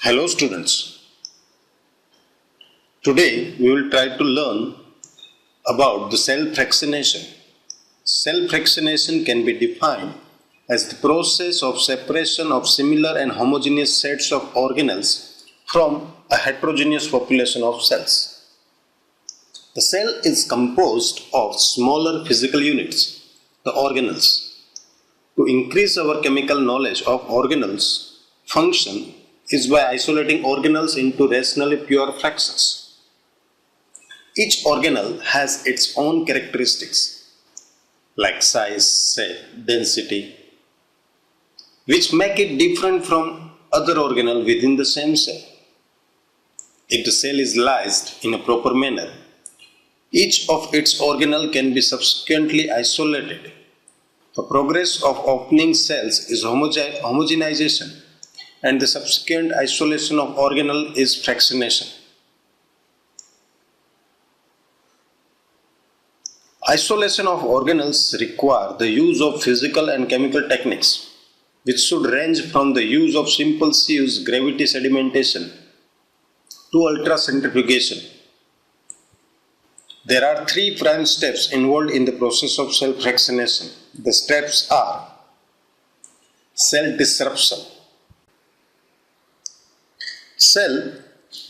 Hello students. Today we will try to learn about the cell fractionation. Cell fractionation can be defined as the process of separation of similar and homogeneous sets of organelles from a heterogeneous population of cells. The cell is composed of smaller physical units, the organelles. To increase our chemical knowledge of organelles function is by isolating organelles into rationally pure fractions. Each organelle has its own characteristics like size, say, density, which make it different from other organelle within the same cell. If the cell is lysed in a proper manner, each of its organelle can be subsequently isolated. The progress of opening cells is homogenization, and the subsequent isolation of organelle is fractionation. Isolation of organelles require the use of physical and chemical techniques, which should range from the use of simple sieves gravity sedimentation to ultracentrifugation. There are three prime steps involved in the process of cell fractionation. The steps are cell disruption. Cell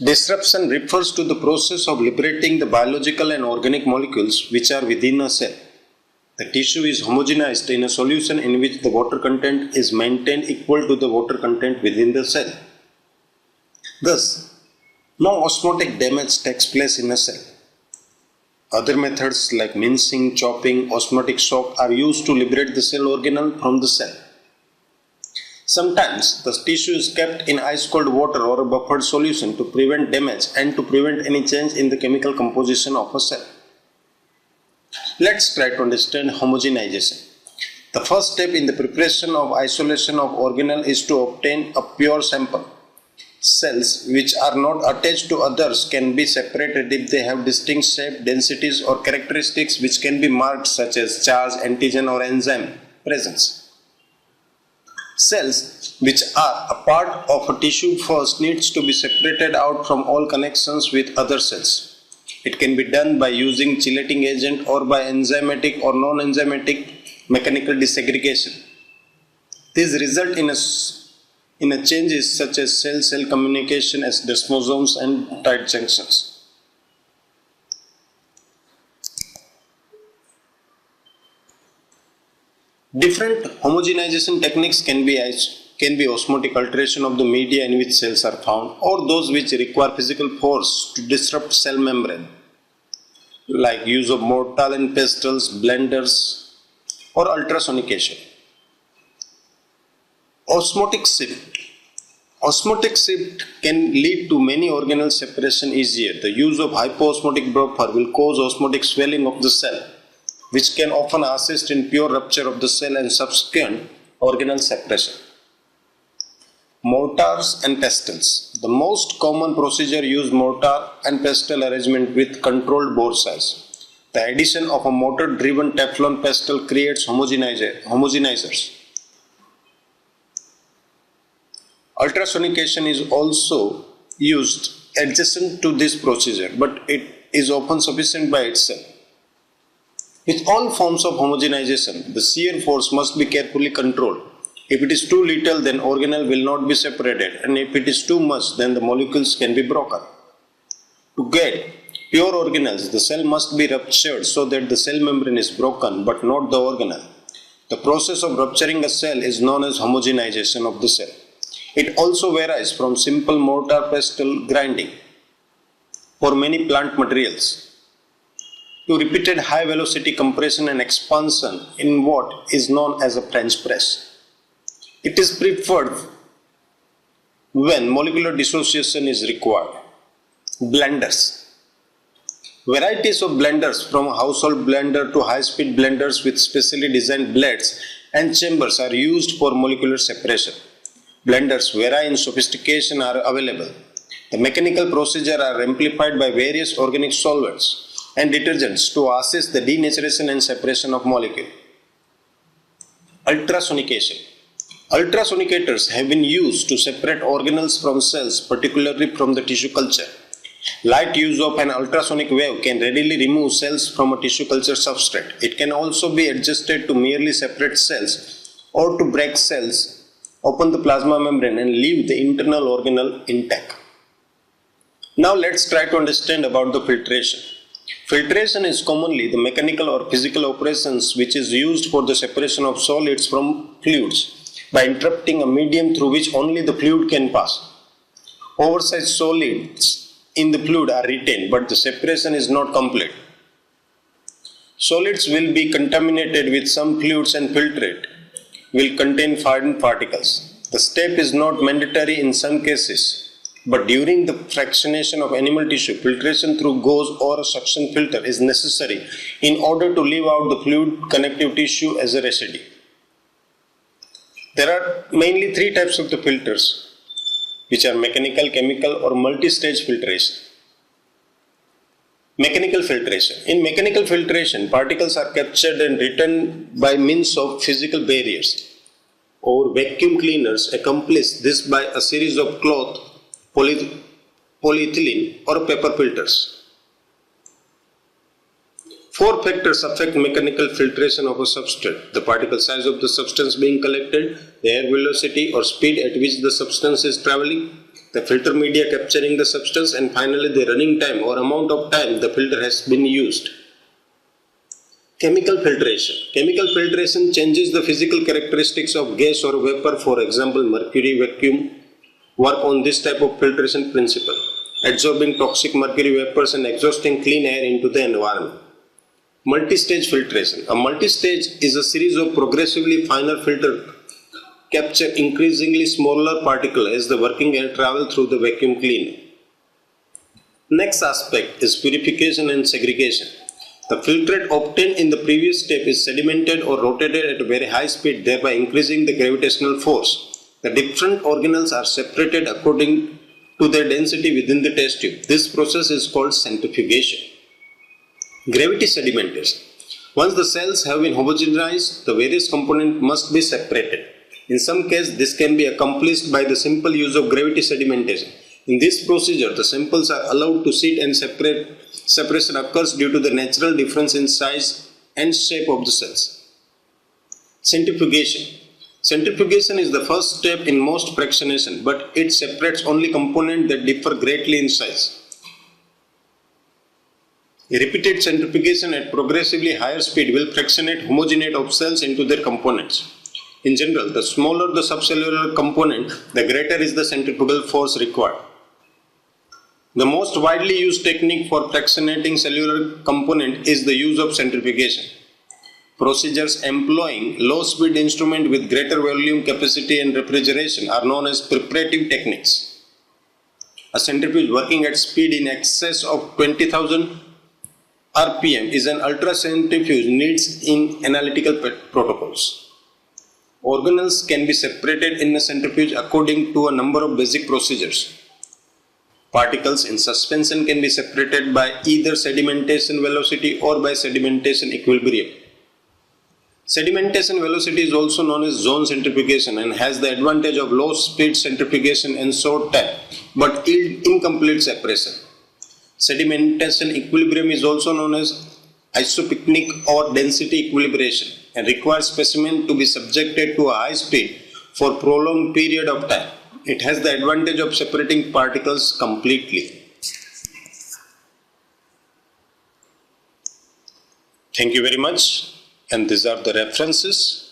disruption refers to the process of liberating the biological and organic molecules which are within a cell. The tissue is homogenized in a solution in which the water content is maintained equal to the water content within the cell. Thus, no osmotic damage takes place in a cell. Other methods like mincing, chopping, osmotic shock are used to liberate the cell organelle from the cell. Sometimes the tissue is kept in ice-cold water or a buffered solution to prevent damage and to prevent any change in the chemical composition of a cell. Let's try to understand homogenization. The first step in the preparation of isolation of organelle is to obtain a pure sample. Cells which are not attached to others can be separated if they have distinct shape, densities or characteristics which can be marked, such as charge, antigen or enzyme presence. Cells which are a part of a tissue first needs to be separated out from all connections with other cells. It can be done by using chelating agent or by enzymatic or non-enzymatic mechanical disaggregation. These result in changes such as cell-cell communication as desmosomes and tight junctions. Different homogenization techniques can be osmotic alteration of the media in which cells are found, or those which require physical force to disrupt cell membrane, like use of mortar and pestles, blenders, or ultrasonication. Osmotic shift. Osmotic shift can lead to many organelle separation easier. The use of hypoosmotic buffer will cause osmotic swelling of the cell, which can often assist in pure rupture of the cell and subsequent organelle separation. Mortars and pestles. The most common procedure uses mortar and pestle arrangement with controlled bore size. The addition of a motor-driven Teflon pestle creates homogenizers. Ultrasonication is also used adjacent to this procedure, but it is often sufficient by itself. With all forms of homogenization, the shear force must be carefully controlled. If it is too little, then organelle will not be separated, and if it is too much, then the molecules can be broken. To get pure organelles, the cell must be ruptured so that the cell membrane is broken, but not the organelle. The process of rupturing a cell is known as homogenization of the cell. It also varies from simple mortar pestle grinding for many plant materials to repeated high velocity compression and expansion in what is known as a French press. It is preferred when molecular dissociation is required. Blenders. Varieties of blenders, from household blender to high-speed blenders with specially designed blades and chambers, are used for molecular separation. Blenders vary in sophistication are available. The mechanical procedure are amplified by various organic solvents and detergents to assist the denaturation and separation of molecule. Ultrasonication. Ultrasonicators have been used to separate organelles from cells, particularly from the tissue culture. Light use of an ultrasonic wave can readily remove cells from a tissue culture substrate. It can also be adjusted to merely separate cells or to break cells, open the plasma membrane and leave the internal organelle intact. Now let's try to understand about the filtration. Filtration is commonly the mechanical or physical operations which is used for the separation of solids from fluids by interrupting a medium through which only the fluid can pass. Oversized solids in the fluid are retained, but the separation is not complete. Solids will be contaminated with some fluids and filtrate will contain fine particles. The step is not mandatory in some cases, but during the fractionation of animal tissue, filtration through gauze or a suction filter is necessary in order to leave out the fluid connective tissue as a residue. There are mainly three types of the filters, which are mechanical, chemical or multi-stage filtration. Mechanical filtration. In mechanical filtration, particles are captured and returned by means of physical barriers or vacuum cleaners. Accomplish this by a series of cloth, polyethylene or paper filters. Four factors affect mechanical filtration of a substrate: the particle size of the substance being collected, the air velocity or speed at which the substance is traveling, the filter media capturing the substance, and finally the running time or amount of time the filter has been used. Chemical filtration. Chemical filtration changes the physical characteristics of gas or vapor. For example, mercury vacuum work on this type of filtration principle, absorbing toxic mercury vapors and exhausting clean air into the environment. Multi-stage filtration. A multi-stage is a series of progressively finer filters capture increasingly smaller particles as the working air travels through the vacuum cleaner. Next aspect is purification and segregation. The filtrate obtained in the previous step is sedimented or rotated at a very high speed, thereby increasing the gravitational force. The different organelles are separated according to their density within the test tube. This process is called centrifugation. Gravity sedimentation. Once the cells have been homogenized, the various components must be separated. In some cases, this can be accomplished by the simple use of gravity sedimentation. In this procedure, the samples are allowed to sit and separation occurs due to the natural difference in size and shape of the cells. Centrifugation. Centrifugation is the first step in most fractionation, but it separates only components that differ greatly in size. Repeated centrifugation at progressively higher speed will fractionate homogenate of cells into their components. In general, the smaller the subcellular component, the greater is the centrifugal force required. The most widely used technique for fractionating cellular component is the use of centrifugation. Procedures employing low-speed instrument with greater volume capacity and refrigeration are known as preparative techniques. A centrifuge working at speed in excess of 20,000 RPM is an ultracentrifuge needs in analytical protocols. Organelles can be separated in a centrifuge according to a number of basic procedures. Particles in suspension can be separated by either sedimentation velocity or by sedimentation equilibrium. Sedimentation velocity is also known as zone centrifugation and has the advantage of low speed centrifugation and short time, but yield incomplete separation. Sedimentation equilibrium is also known as isopycnic or density equilibration and requires specimen to be subjected to a high speed for prolonged period of time. It has the advantage of separating particles completely. Thank you very much, and these are the references.